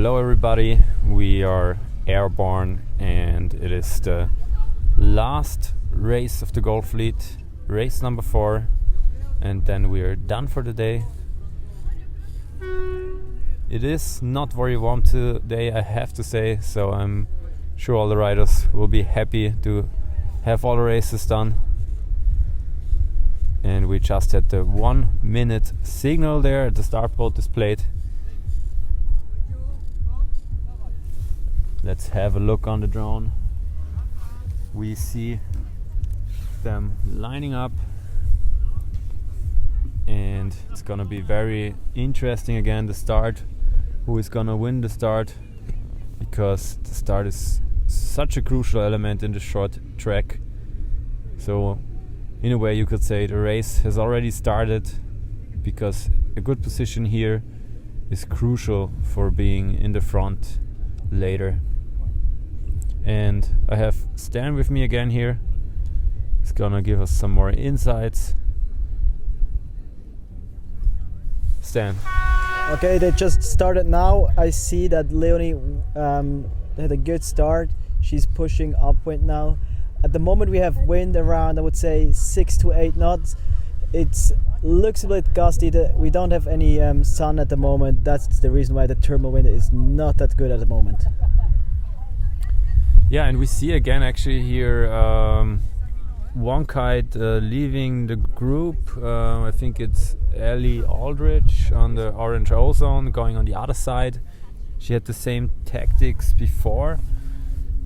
Hello everybody, we are airborne and it is the last race of the Gold Fleet, race number 4, and then we are done for the day. It is not very warm today, I have to say, so I'm sure all the riders will be happy to have all the races done. And we just had the 1 minute signal there at the startboard displayed. Let's have a look on the drone. We see them lining up and it's gonna be very interesting again, the start, who is gonna win the start, because the start is such a crucial element in the short track. So in a way you could say the race has already started, because a good position here is crucial for being in the front later. And I have Stan with me again here. He's gonna give us some more insights. Stan. Okay, they just started now. I see that Leonie had a good start. She's pushing upwind now. At the moment we have wind around, I would say 6 to 8 knots. It looks a bit gusty. We don't have any sun at the moment. That's the reason why the thermal wind is not that good at the moment. Yeah, and we see again actually here one kite leaving the group. I think it's Ellie Aldrich on the orange ozone going on the other side. She had the same tactics before.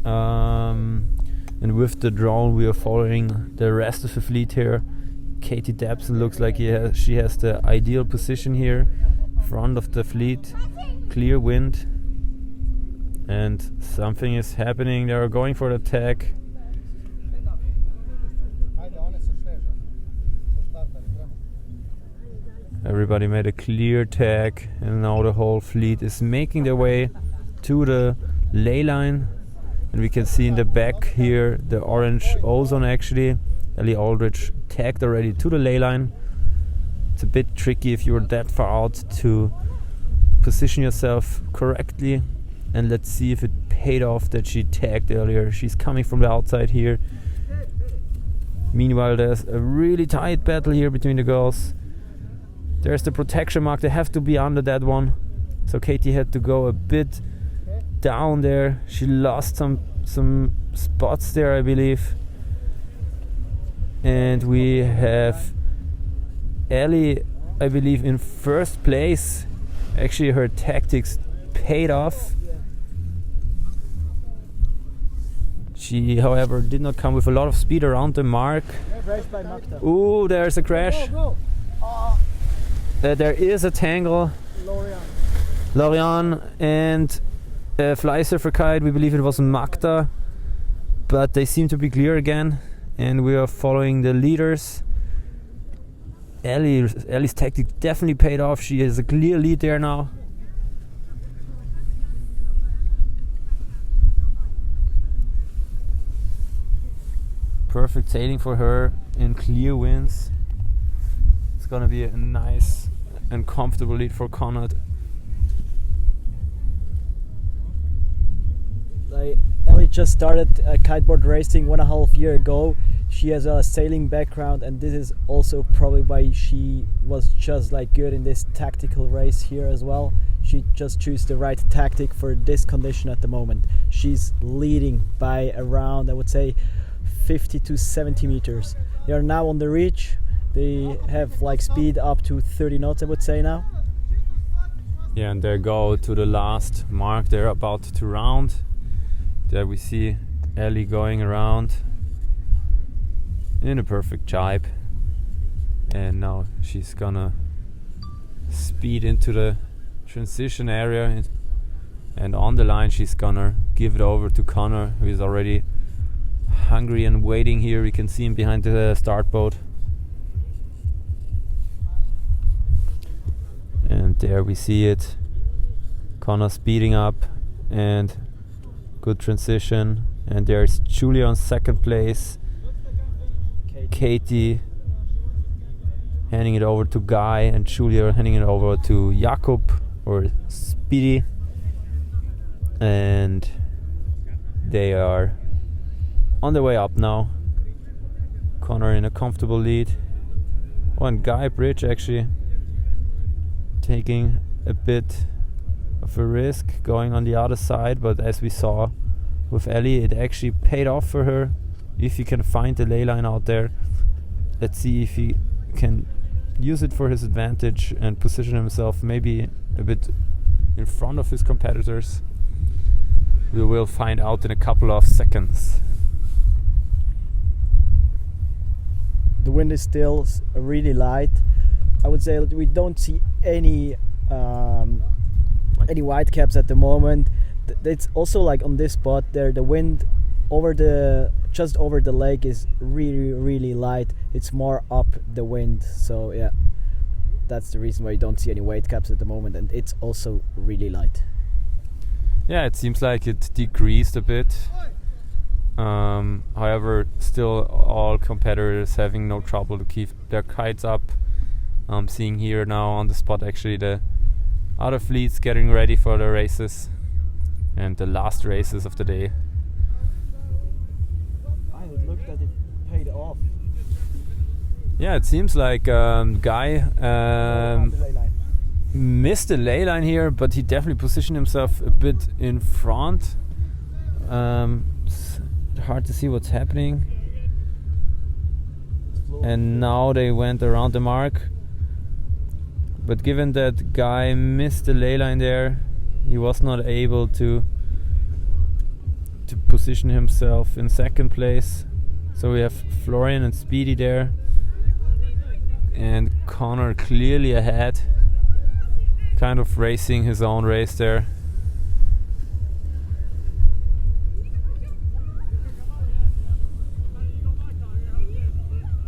And with the drone we are following the rest of the fleet here. Katie Dabson looks like she has the ideal position here, front of the fleet, clear wind. And something is happening, they are going for the tag. Everybody made a clear tag and now the whole fleet is making their way to the ley line. And we can see in the back here the orange ozone actually. Ellie Aldrich tagged already to the ley line. It's a bit tricky if you're that far out to position yourself correctly. And let's see if it paid off that she tagged earlier. She's coming from the outside here. Meanwhile, there's a really tight battle here between the girls. There's the protection mark. They have to be under that one. So Katie had to go a bit down there. She lost some spots there, I believe. And we have Ellie, I believe, in first place. Actually, her tactics paid off. She, however, did not come with a lot of speed around the mark. Ooh, there's a crash. There is a tangle. Lorian and Fly Surfer Kite, we believe it was Magda, but they seem to be clear again, and we are following the leaders. Ellie's tactic definitely paid off. She has a clear lead there now. Perfect sailing for her in clear winds. It's gonna be a nice and comfortable lead for Conrad. Ellie just started kiteboard racing 1.5 years ago. She has a sailing background, and this is also probably why she was just like good in this tactical race here as well. She just chose the right tactic for this condition at the moment. She's leading by around, I would say, 50 to 70 meters. They are now on the reach. They have like speed up to 30 knots, I would say now. Yeah, and they go to the last mark. They're about to round. There we see Ellie going around in a perfect jibe. And now she's gonna speed into the transition area. And on the line she's gonna give it over to Connor, who is already hungry and waiting here. We can see him behind the start boat. And there we see it. Connor speeding up and good transition. And there's Julia on second place. Katie handing it over to Guy, and Julia handing it over to Jakob or Speedy. and they are on their way up now. Connor in a comfortable lead. Oh, and Guy Bridge actually taking a bit of a risk going on the other side, but as we saw with Ellie, it actually paid off for her. If he can find the ley line out there, let's see if he can use it for his advantage and position himself maybe a bit in front of his competitors. We will find out in a couple of seconds. The wind is still really light. I would say we don't see any white caps at the moment. It's also like on this spot there, the wind just over the lake is really light. It's more up the wind, so yeah, that's the reason why you don't see any white caps at the moment, and it's also really light. Yeah, it seems like it decreased a bit. However, still all competitors having no trouble to keep their kites up. I'm seeing here now on the spot actually the other fleets getting ready for the races and the last races of the day. I looked that it paid off. Yeah, it seems like Guy missed the ley line here, but he definitely positioned himself a bit in front. It's hard to see what's happening. And now they went around the mark. But given that Guy missed the ley line there, he was not able to position himself in second place. So we have Florian and Speedy there, and Connor clearly ahead, kind of racing his own race there.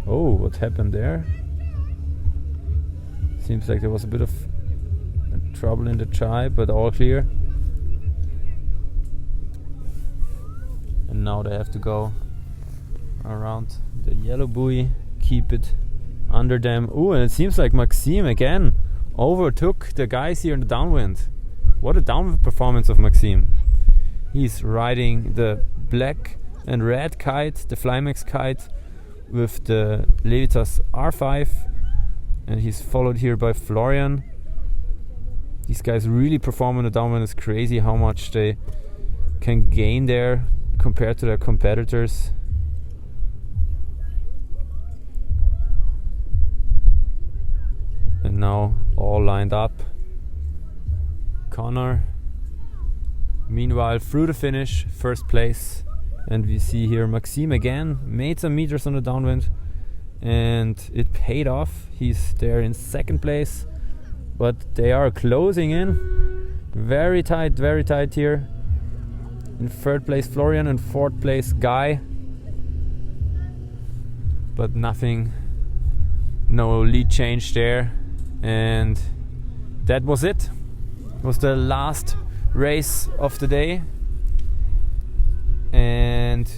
Oh, what happened there? Seems like there was a bit of trouble in the chive, but all clear. And now they have to go around the yellow buoy, keep it under them. Ooh, and it seems like Maxime again overtook the guys here in the downwind. What a downwind performance of Maxime. He's riding the black and red kite, the Flymax kite, with the Levitas R5, and he's followed here by Florian. These guys really perform in the downwind. It's crazy how much they can gain there compared to their competitors. And now all lined up. Connor, meanwhile, through the finish, first place. And we see here Maxime again made some meters on the downwind, and it paid off. He's there in second place, but they are closing in. Very tight here. In third place Florian, and fourth place Guy. But nothing, no lead change there. And that was it. It was the last race of the day. And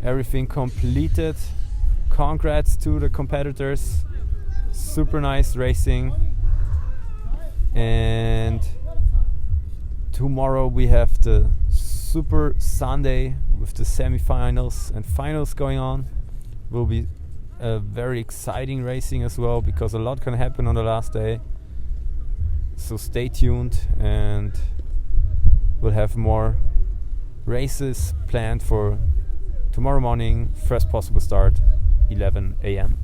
everything completed. Congrats to the competitors. Super nice racing. And tomorrow we have the Super Sunday with the semi-finals and finals going on. Will be a very exciting racing as well, because a lot can happen on the last day. So stay tuned, and we'll have more races planned for tomorrow morning. First possible start, 11 a.m.